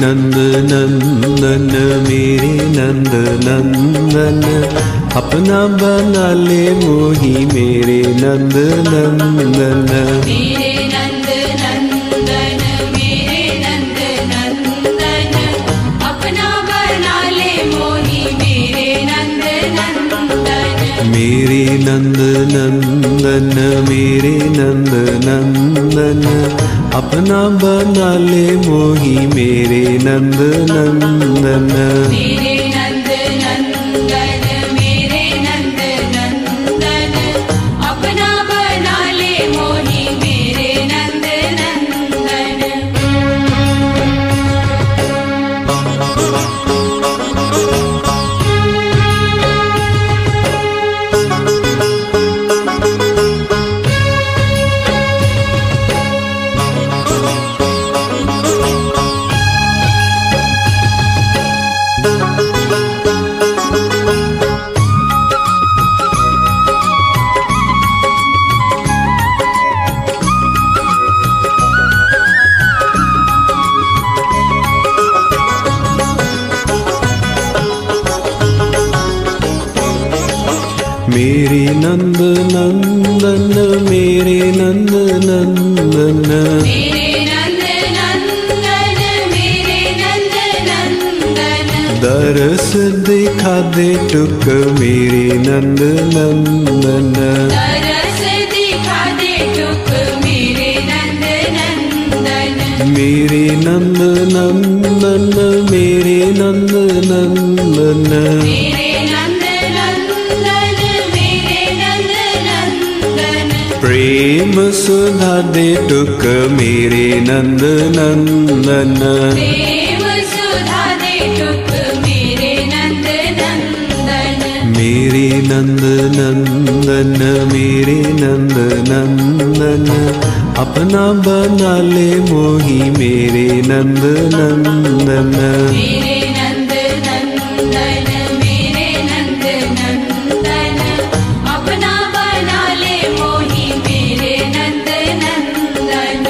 नंद नंदन मेरे नंद नंदन, अपना बना ले मोही मेरे नंद नंदन। मेरे नंद नंदन मेरे नंद नंदन, अपना बना ले मोही मेरे नंद नंदन। मेरे नंद नंदन मेरे नंद नंदन, अपना बना ले मोही मेरे नंद नंदन। मेरे नंद नंदन मेरे नंद नंदन, अपना बना ले मोही मेरे नंद नंदन। मेरे नंद नंदन मेरे नंद नंदन, मेरे नंद नंदन मेरे नंद नंदन, दरस दिखा दे टुक मेरे नंद नंदन। तरस दिखा दे टुक मेरे नंद नंदन। मेरे नंद नंदन मेरे नंद नंदन, मेरे नंद नंदन मेरे नंद नंदन, प्रेम सुधा दे टुक मेरे नंद नंदन। प्रेम सुधा दे टुक मेरे नंद नंदन। मेरे नंद नंदन मेरे नंद नंदन, अपना बना ले मोही मेरे नंद नंदन। मेरे नंद नंदन मेरे नंद नंदन, अपना बना ले मोही मेरे नंद नंदन।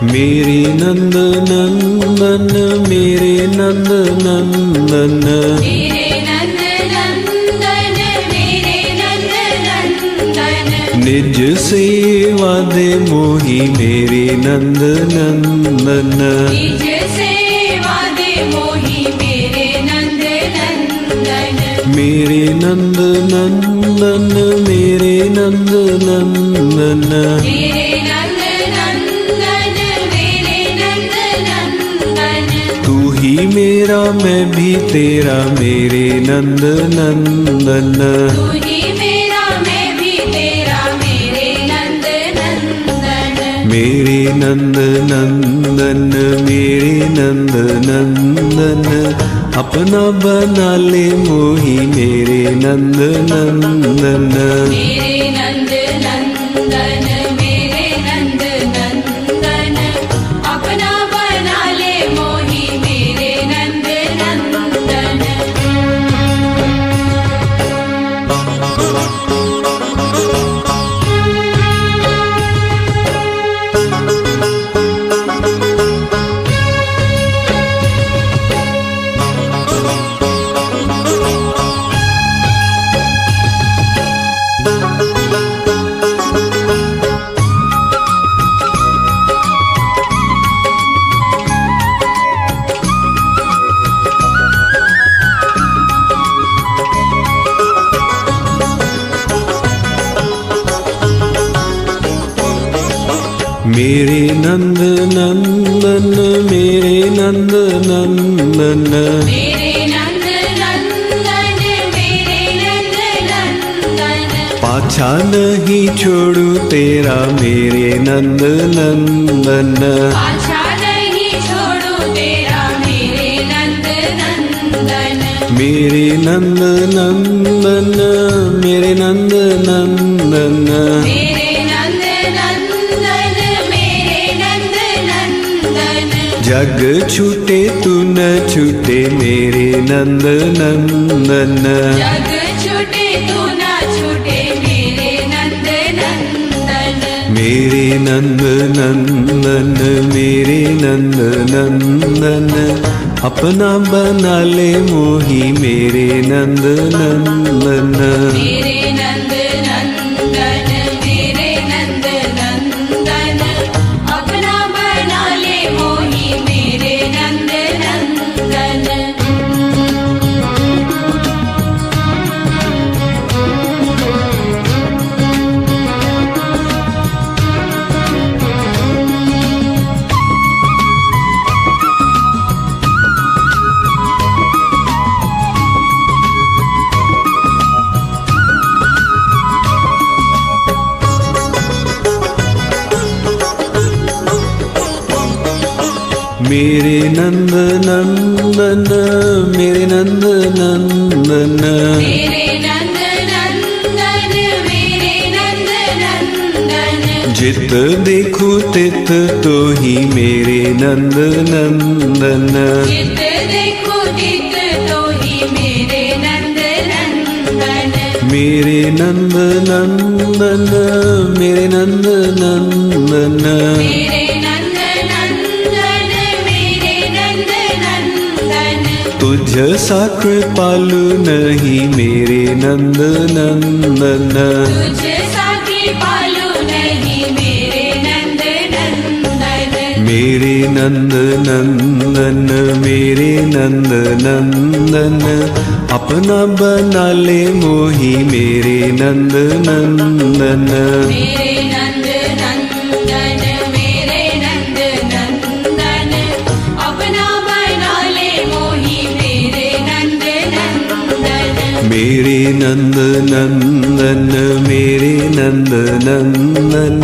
मेरे नंद नंदन मेरे नंद नंदन, मेरे नंद नंदन मेरे नंद नंदन, निज सेवा दे मोही मेरे नंद नंदन। निज सेवा दे मोही मेरे नंद नंदन। मेरे नंद नंदन मेरे नंद नंदन, मेरे नंद नंदन मेरे नंद नंदन, तू ही मेरा मैं भी तेरा मेरे नंद नंदन। तू ही मेरा मैं भी तेरा मेरे नंद नंदन। मेरे नंद नंदन मेरे नंद नंदन, अपना बना ले मोही मेरे नंद नंदन। मेरे नंद नंदन मेरे नंद नंदन, अपना बना ले मोही मेरे नंद नंदन। मेरे नंद नंदन मेरे नंद नंदन, मेरे नंद नंदन मेरे नंद नंदन, पाछा नहीं छोड़ू तेरा मेरे नंद नंदन। पाछा नहीं छोड़ू तेरा मेरे नंद नंदन, मेरे नंद नंदन मेरे नंद नंदन मेरे नंद नंदन मेरे नंद नंदन जग छूटे तू न छूटे मेरे नंद नंदन जग छूटे तू ना छूटे मेरे नंद नंदन मेरे नंद नंदन मेरे नंद नंदन अपना बना ले मोही मेरे नंद नंदन मेरे नंद नंदन मेरे नंद नंदन अपना बना ले मोही मेरे नंद नंदन मेरे नंद नंदन मेरे नंद नंदन मेरे नंद नंदन मेरे नंद नंदन जित देखूं तित तो ही मेरे नंद नंदन जित देखो जित तो ही मेरे नंद नंदन मेरे नंद नंदन मेरे नंद नंदन मेरे नंद नंदन मेरे नंद नंदन तुझ सा कृपालु नहीं मेरे नंद नंदन तुझ साथी पालू नहीं मेरे नंद नंदन मेरे नंद नंदन मेरे नंद नंदन अपना बना ले मोही मेरे नंद नंदन मेरे नंद नंदन मेरे नंद नंदन अपना बना ले मोही मेरे नंद नंदन मेरे नंद नंदन मेरे नंद नंदन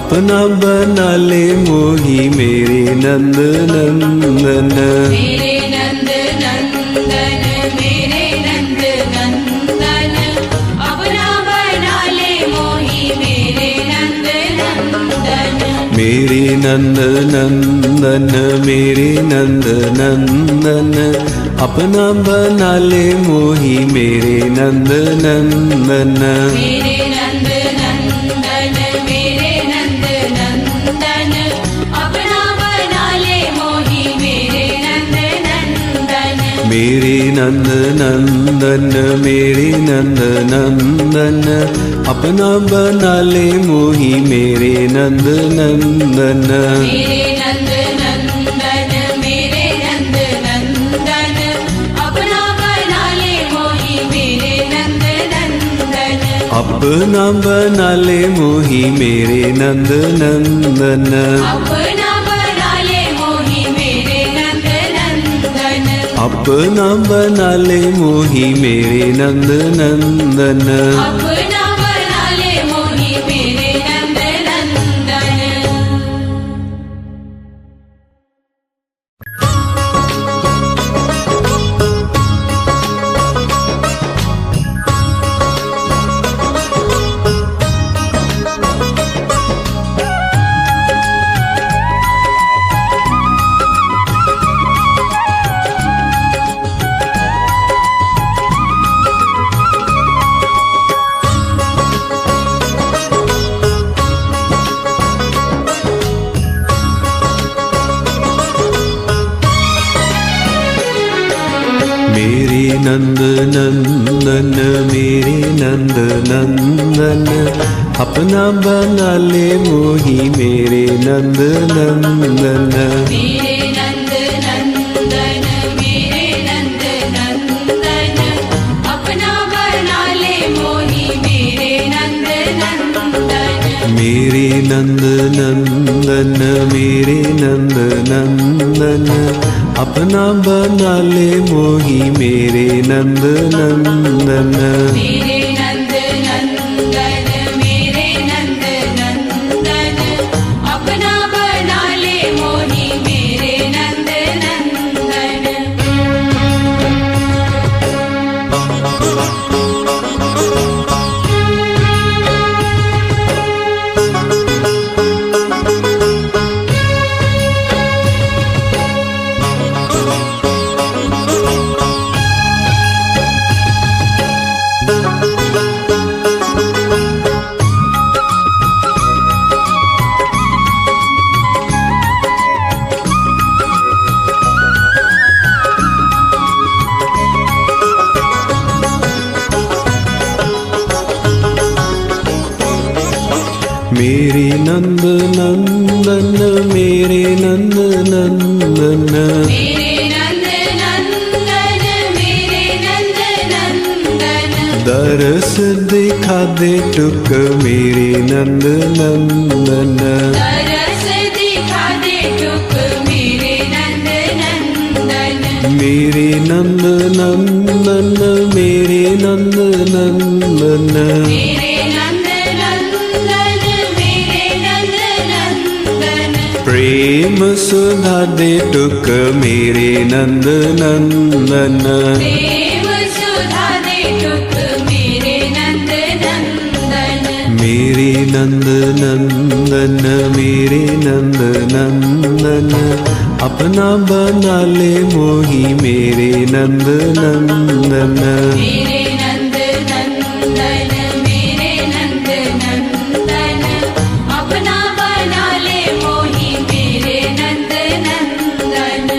अपना बना ले मोही मेरे नंद नंदन मेरे नंद नंदन मेरे नंद नंदन अपना बना ले मोही मेरे नंद नंदन मेरे नंद नंदन मेरे नंद नंदन अपना बना ले मोही मेरे नंद नंदन मेरे नंद नंदन मेरे नंद नंदन अपना बना ले मोही मेरे नंद नंदन मेरे नंद नंदन मेरे नंद नंदन अपना बना ले मोही मेरे नंद नंदन मेरे नंद नंदन मेरे नंद नंदन अपना बना ले मोही मेरे नंद नंदन अपना बना ले मोही मेरे नंद नंदन अपना बना ले मोही मेरे नंद नंदन अपना बना ले मोही मेरे नंद नंदन अपना बना ले मोही मेरे नंद नंदन मेरे नंद नंदन मेरे नंद नंदन अपना बना ले मोही मेरे नंद नंदन मेरे नंद नंदन मेरे नंद नंदन अपना बना ले मोही मेरे नंद नंदन मेरे नंद नंदन मेरे नंद नंदन अपना बना ले मोही मेरे नंद नंदन मेरे नंद नंदन मेरे नंद नंदन अपना बना ले मोही मेरे नंद नंदन मेरे नंद नंदन मेरे नंद नंदन मेरे नंद नंदन मेरे नंद नंदन दरस दिखा दे टुक मेरे नंद नंदन तरस दिखा दे टुक मेरे नंद नंदन मेरे नंद नंदन मेरे नंद नंदन मेरे नंद नंदन मेरे नंद नंदन प्रेम सुधा दे टुक मेरे नंद नंदन प्रेम सुधा दे टुक मेरे नंद नंदन मेरे नंद नंदन मेरे नंद नंदन अपना बना ले मोही मेरे नंद नंदन मेरे नंद नंदन मेरे नंद नंदन अपना बना ले मोही मेरे नंद नंदन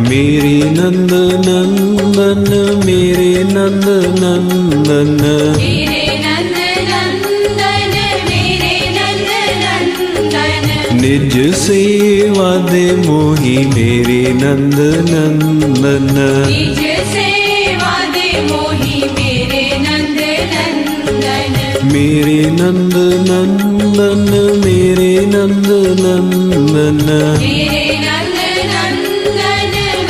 मेरे नंद नंदन मेरे नंद नंदन मेरे नंद नंदन मेरे नंद नंदन निज सेवा दे मोही मेरे नंद नंदन निज सेवा दे मोही मेरे नंद नंदन मेरे नंद नंदन मेरे नंद नंदन मेरे नंद नंदन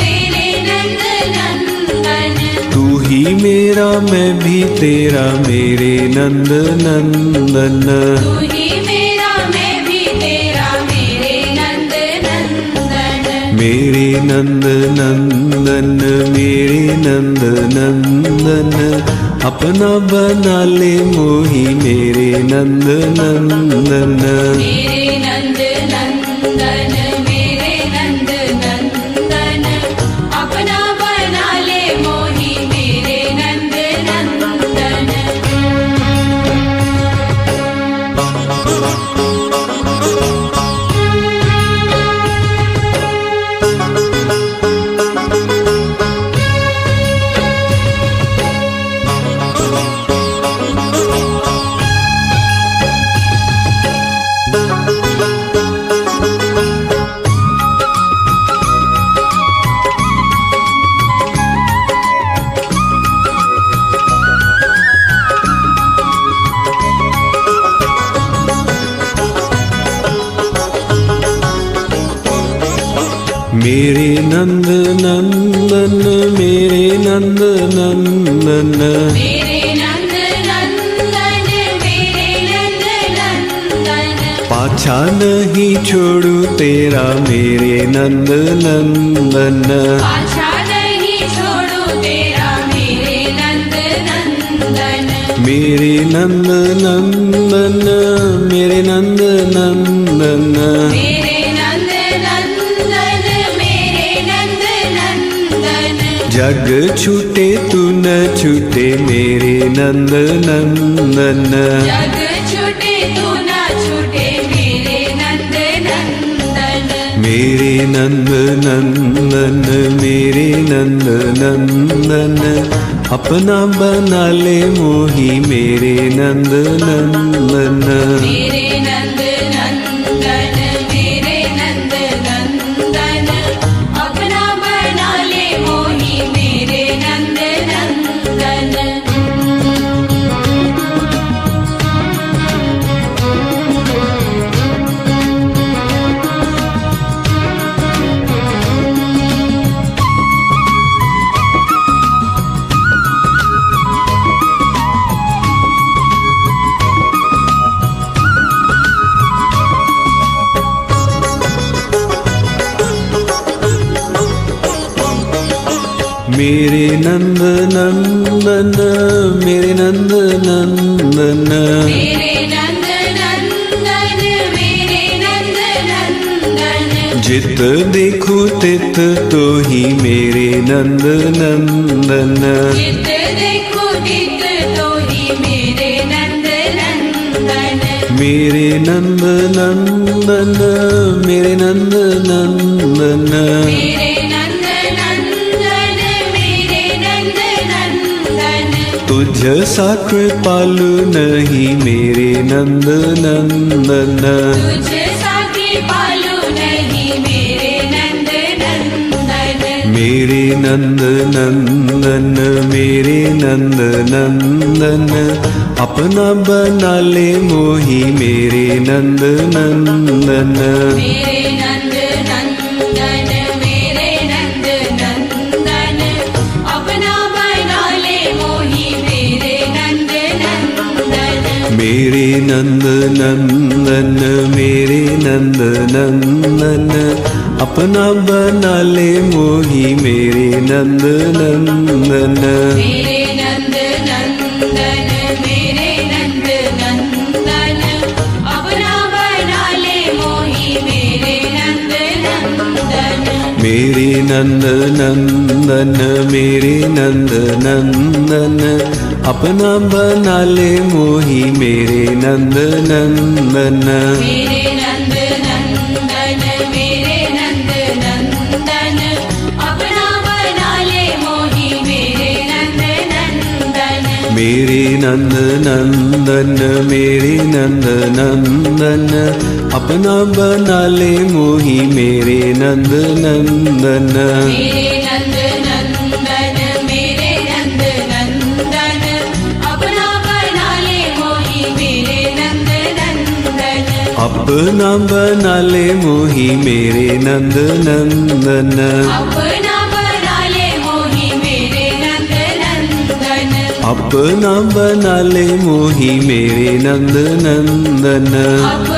मेरे नंद नंदन तू ही मेरा मैं भी तेरा मेरे नंद नंदन तू ही मेरा मैं भी तेरा मेरे नंद नंदन मेरे नंद नंदन मेरे नंद नंदन अपना बना ले मोही मेरे नंद नंदन मेरे नंद नंदन मेरे नंद नंदन अपना बना ले मोही मेरे नंद नंदन मेरे नंद नंदन मेरे नंद नंदन मेरे नंद नंदन मेरे नंद नंदन पाछा नहीं छोड़ू तेरा मेरे नंद नंदन पाछा नहीं छोड़ू तेरा मेरे नंद नंदन मेरे नंद नंदन मेरे नंद नंदन मेरे नंद नंदन मेरे नंद नंदन जग छूटे तू न छूटे मेरे नंद नंदन जग छूटे तू ना छूटे मेरे नंद नंदन मेरे नंद नंदन मेरे नंद नंदन अपना बना ले मोही मेरे नंद नंदन मेरे नंद नंदन मेरे नंद नंदन अपना बना ले मोही मेरे नंद नंदन मेरे नंद नंदन मेरे नंद नंदन मेरे नंद नंदन मेरे नंद नंदन जित देखूं तित तो ही मेरे नंद नंदन चित देखो चित तो ही मेरे नंद नंदन मेरे नंद नंदन मेरे नंद नंदन मेरे नंद नंदन मेरे नंद नंदन तुझ सा कृपालु नहीं मेरे नंद नंदन तुझ सा कृपालु नहीं मेरे नंद नंदन मेरे नंद नंदन मेरे नंद नंदन अपना बना ले मोही मेरे नंद नंदन मेरे नंद नंदन मेरे नंद नंदन अपना बना ले मोही मेरे नंद नंदन मेरे नंद नंदन मेरे नंद नंदन अपना बना ले मोही मेरे नंद नंदन मेरे नंद नंदन मेरे नंद नंदन अपना बना ले मोही मेरे नंद नंदन मेरे नंद नंदन मेरे नंद नंदन अपना बना ले मोही मेरे नंद नंदन मेरे नंद नंदन मेरे नंद नंदन अपना बना ले मोही मेरे नंद नंदन मेरे नंद नंदन मेरे नंद नंदन अपना बना ले मोही मेरे नंद नंदन मेरे नंद नंदन मेरे नंद नंदन अपना बना ले मोही मेरे नंद नंदन अपना बना ले मोही मेरे नंद नंदन अपना बना ले मोही मेरे नंद नंदन अपना बना ले मोही मेरे नंद नंदन अपना